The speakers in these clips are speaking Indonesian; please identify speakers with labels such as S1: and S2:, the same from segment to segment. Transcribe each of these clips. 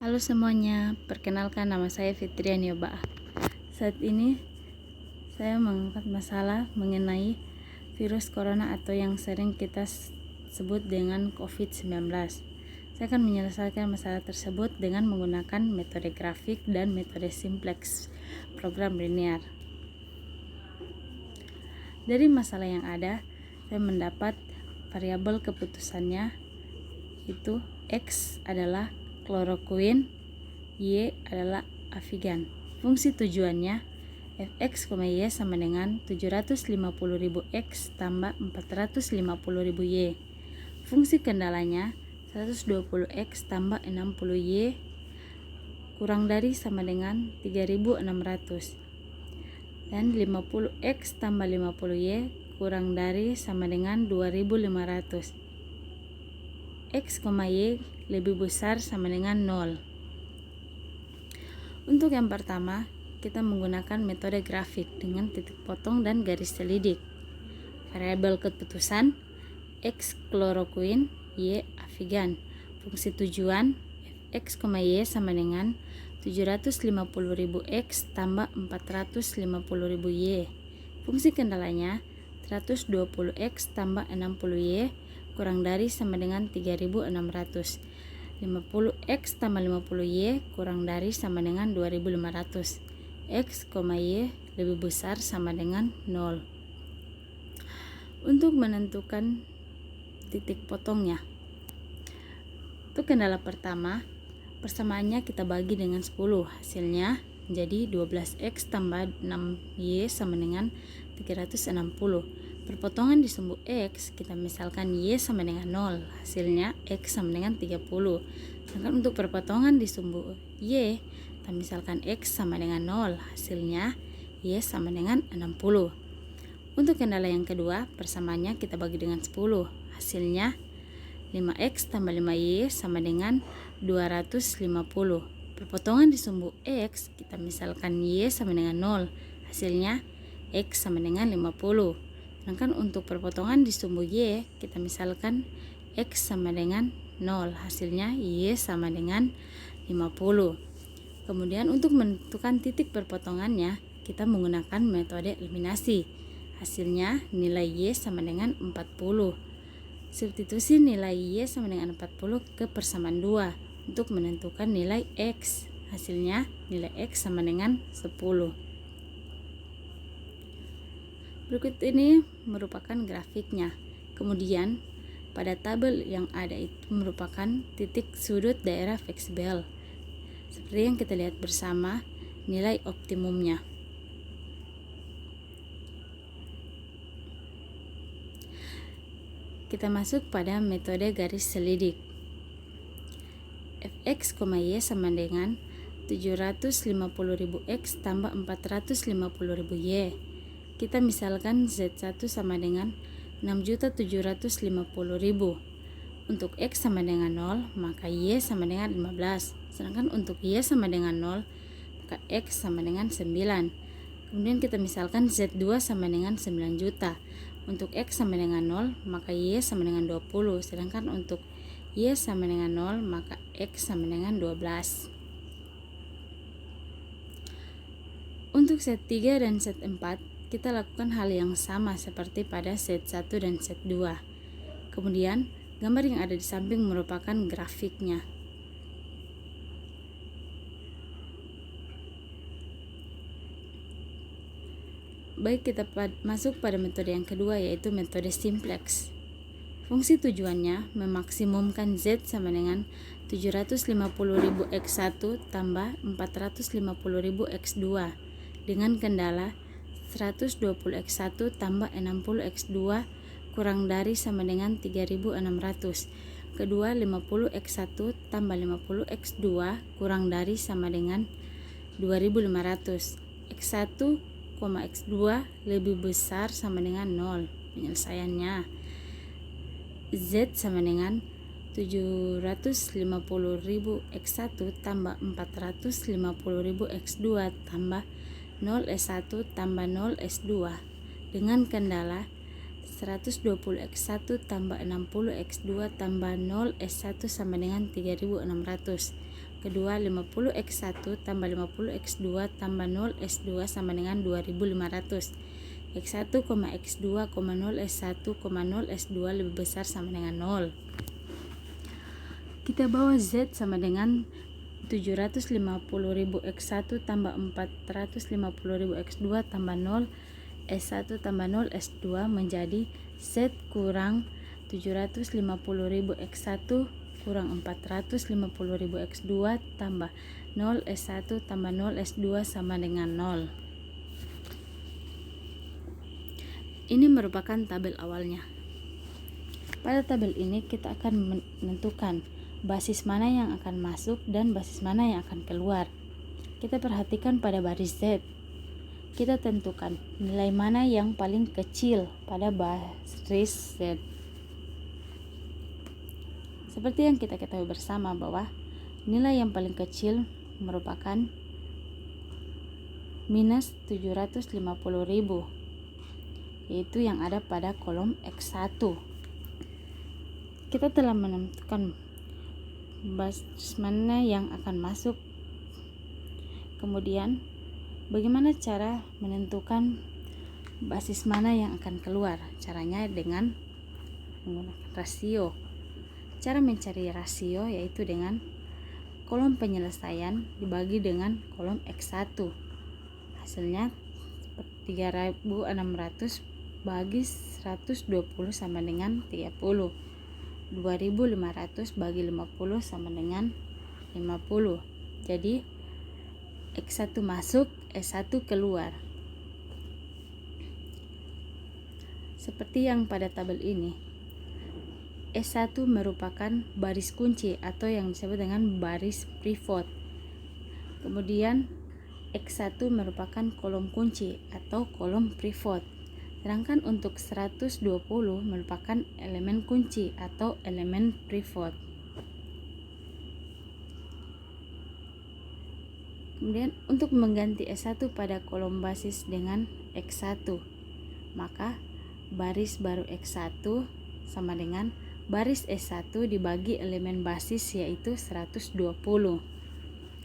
S1: Halo semuanya, perkenalkan nama saya Fitrian Yoba. Saat ini saya mengangkat masalah mengenai virus corona atau yang sering kita sebut dengan COVID-19. Saya akan menyelesaikan masalah tersebut dengan menggunakan metode grafik dan metode simplex program linear. Dari masalah yang ada, saya mendapat variabel keputusannya itu X adalah kloroquine, Y adalah avigan. Fungsi tujuannya fx, y sama dengan 750.000 X tambah 450.000 Y. Fungsi kendalanya 120 X tambah 60 Y kurang dari sama dengan 3.600, dan 50 X tambah 50 Y kurang dari sama dengan 2.500. X, Y lebih besar sama dengan 0. Untuk yang pertama, kita menggunakan metode grafik dengan titik potong dan garis selidik. Variabel keputusan X kloroquine, Y avigan. Fungsi tujuan X, Y sama dengan 750.000 X tambah 450.000 Y. Fungsi kendalanya 120 X tambah 60 Y kurang dari sama dengan 3.600. 50 X tambah 50 Y kurang dari sama dengan 2.500. X, Y lebih besar sama dengan 0. Untuk menentukan titik potongnya, untuk kendala pertama, persamaannya kita bagi dengan 10. Hasilnya menjadi 12X tambah 6Y sama dengan 360. Perpotongan di sumbu X, kita misalkan Y sama dengan 0, hasilnya X sama dengan 30. Sedangkan untuk perpotongan di sumbu Y, kita misalkan X sama dengan 0, hasilnya Y sama dengan 60. Untuk kendala yang kedua, persamaannya kita bagi dengan 10, hasilnya 5X tambah 5Y sama dengan 250. Perpotongan di sumbu X, kita misalkan Y sama dengan 0, hasilnya X sama dengan 50. Sedangkan untuk perpotongan di sumbu Y, kita misalkan X sama dengan 0, hasilnya Y sama dengan 50. Kemudian untuk menentukan titik perpotongannya, kita menggunakan metode eliminasi. Hasilnya nilai Y sama dengan 40. Substitusi nilai Y sama dengan 40 ke persamaan 2 untuk menentukan nilai X. Hasilnya nilai X sama dengan 10. Berikut ini merupakan grafiknya. Kemudian pada tabel yang ada itu merupakan titik sudut daerah fleksibel. Seperti yang kita lihat bersama nilai optimumnya. Kita masuk pada metode garis selidik. Fx, Y sama dengan 750.000 X tambah 450.000 Y. Kita misalkan Z1 sama dengan 6.750.000. Untuk X sama dengan 0, maka Y sama dengan 15. Sedangkan untuk Y sama dengan 0, maka X sama dengan 9. Kemudian kita misalkan Z2 sama dengan 9 juta. Untuk X sama dengan 0, maka Y sama dengan 20. Sedangkan untuk Y sama dengan 0, maka X sama dengan 12. Untuk set 3 dan set 4, kita lakukan hal yang sama seperti pada set 1 dan set 2. Kemudian, gambar yang ada di samping merupakan grafiknya. Baik, kita masuk pada metode yang kedua, yaitu metode simplex. Fungsi tujuannya memaksimumkan Z sama dengan 750.000 X1 tambah 450.000 X2 dengan kendala 120 X1 tambah 60 X2 kurang dari sama dengan 3.600. Kedua 50 X1 tambah 50 X2 kurang dari sama dengan 2.500. X1, X2 lebih besar sama dengan 0. Penyelesaiannya Z sama dengan 750.000 X1 tambah 450.000 X2 tambah 0 S1 tambah 0 S2 dengan kendala 120 X1 tambah 60 X2 tambah 0 S1 sama dengan 3.600. kedua 50x1 tambah 50x2 tambah 0x2 sama dengan 2500. X1, X2, 0, S1, 0, S2 lebih besar sama dengan 0. Kita bawa Z sama dengan 750.000 X1 tambah 450.000 X2 tambah 0 S1 tambah 0 S2 menjadi Z kurang 750.000 X1 kurang 450.000 X2 tambah 0 S1 tambah 0 S2 sama dengan 0. Ini merupakan tabel awalnya. Pada tabel ini kita akan menentukan basis mana yang akan masuk dan basis mana yang akan keluar. Kita perhatikan pada baris Z. Kita tentukan nilai mana yang paling kecil pada baris Z. Seperti yang kita ketahui bersama bahwa nilai yang paling kecil merupakan minus 750.000, yaitu yang ada pada kolom X1. Kita telah menentukan basis mana yang akan masuk. Kemudian bagaimana cara menentukan basis mana yang akan keluar? Caranya dengan menggunakan rasio. Cara mencari rasio yaitu dengan kolom penyelesaian dibagi dengan kolom X1. Hasilnya 3.600 bagi 120 sama dengan 30. 2.500 bagi 50 sama dengan 50. Jadi X1 masuk, S1 keluar. Seperti yang pada tabel ini, S1 merupakan baris kunci atau yang disebut dengan baris pivot. Kemudian X1 merupakan kolom kunci atau kolom pivot. Sedangkan untuk 120 merupakan elemen kunci atau elemen pivot. Kemudian untuk mengganti S1 pada kolom basis dengan X1, maka baris baru X1 sama dengan baris S1 dibagi elemen basis yaitu 120.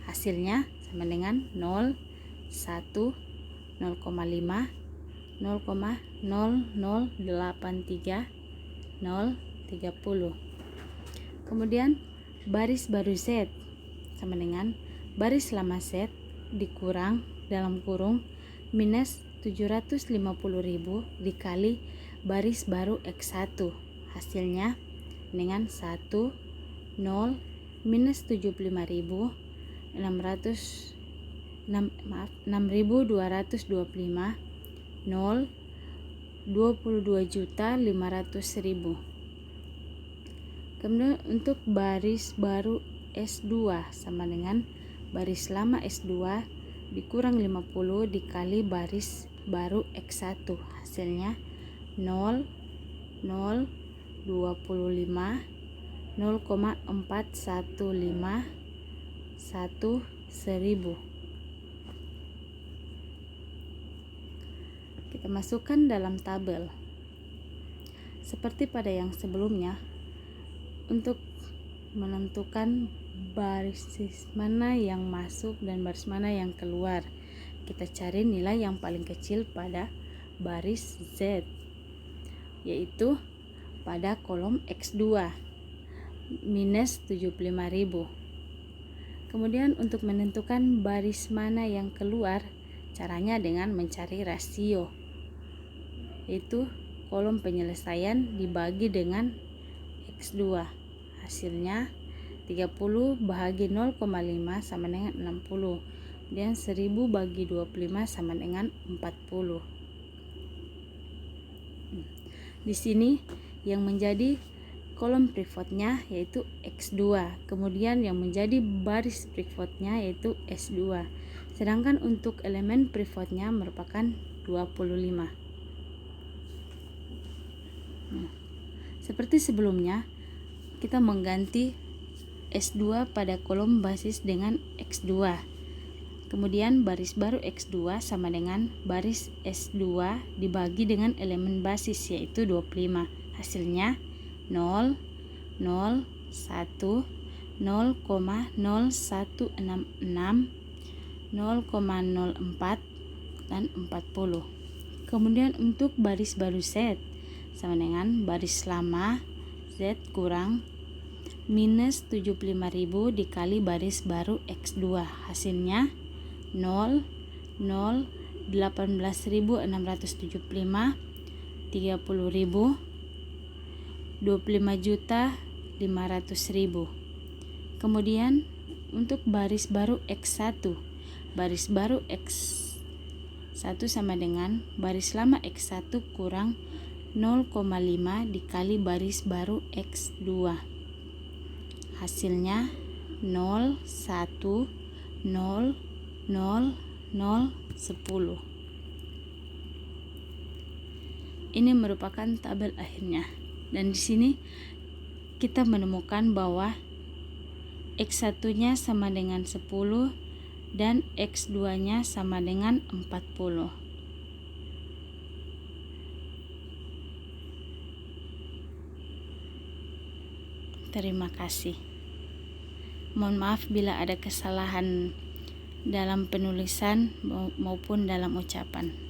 S1: Hasilnya sama dengan 0, 1, 0,5, 0,0083, 0,30. Kemudian baris baru Z sama dengan baris lama Z dikurang dalam kurung minus 750.000 dikali baris baru X1. Hasilnya dengan 1, 0, minus 75.600, 6.225, 0, 22.500.000. Kemudian untuk baris baru S2 sama dengan baris lama S2 dikurang 50 dikali baris baru X1. Hasilnya 0, 0, 25, 0,415, 1.000. Kita masukkan dalam tabel. Seperti pada yang sebelumnya, untuk menentukan baris mana yang masuk dan baris mana yang keluar, kita cari nilai yang paling kecil pada baris Z, yaitu pada kolom X2 minus 75.000. Kemudian untuk menentukan baris mana yang keluar, caranya dengan mencari rasio, yaitu kolom penyelesaian dibagi dengan X2. Hasilnya 30 bahagi 0,5 sama dengan 60. Dan 1000 bagi 25 sama dengan 40. Di sini yang menjadi kolom pivotnya yaitu X2. Kemudian yang menjadi baris pivotnya yaitu S2. Sedangkan untuk elemen pivotnya merupakan 25. Seperti sebelumnya, kita mengganti S2 pada kolom basis dengan X2. Kemudian baris baru X2 sama dengan baris S2 dibagi dengan elemen basis yaitu 25. Hasilnya 0, 0, 1, 0,415, 0,0166, 0,04 dan 40. Kemudian untuk baris baru Z sama dengan baris lama Z kurang minus 75.000 dikali baris baru X2, hasilnya 0, 0, 18.675, 30.000, 25.500.000. Kemudian untuk baris baru X1, baris baru X1 sama dengan baris lama X1 kurang 0,5 dikali baris baru X2, hasilnya 0, 1, 0, 0, 0, 10. Ini merupakan tabel akhirnya, dan di sini kita menemukan bahwa X1-nya sama dengan 10 dan X2-nya sama dengan 40. Terima kasih. Mohon maaf bila ada kesalahan dalam penulisan maupun dalam ucapan.